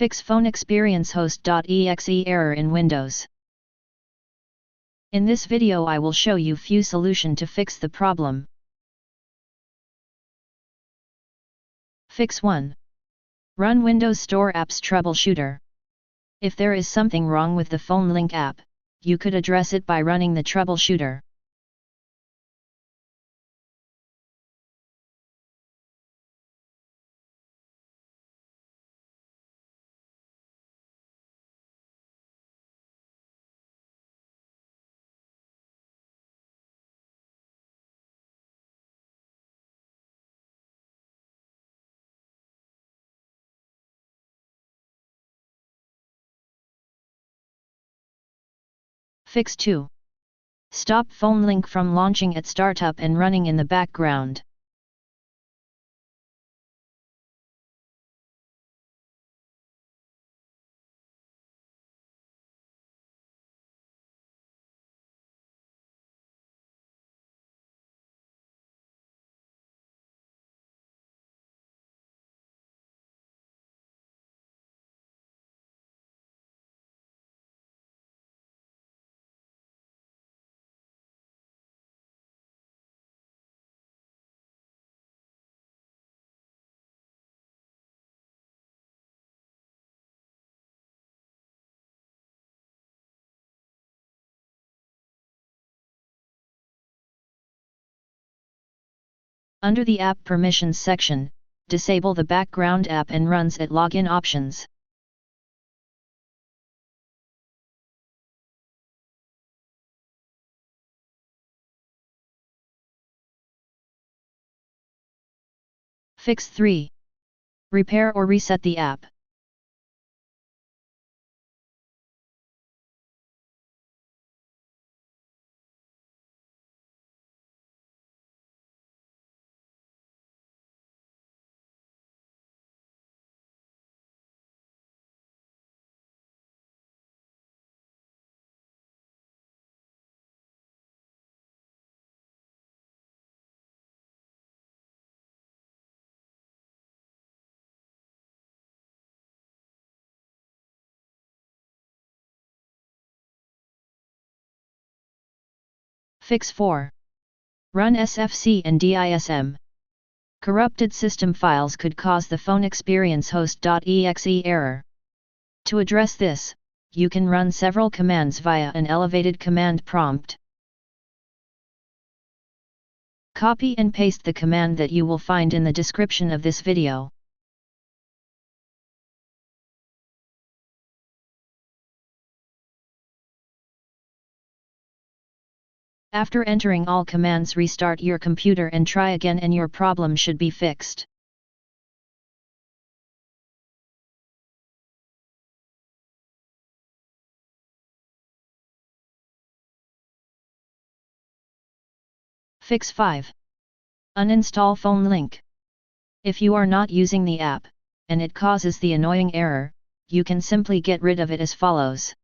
Fix PhoneExperienceHost.exe error in Windows. In this video I will show you few solution to fix the problem. Fix 1. Run Windows Store Apps Troubleshooter. If there is something wrong with the phone link app, you could address it by running the troubleshooter. Fix 2. Stop phone link from launching at startup and running in the background. Under the App Permissions section, disable the background app and runs at Login Options. Fix 3. Repair or reset the app. Fix 4. Run SFC and DISM. Corrupted system files could cause the PhoneExperienceHost.exe error. To address this, you can run several commands via an elevated command prompt. Copy and paste the command that you will find in the description of this video. After entering all commands, restart your computer and try again and your problem should be fixed. Fix 5. Uninstall phone link. If you are not using the app, and it causes the annoying error, you can simply get rid of it as follows.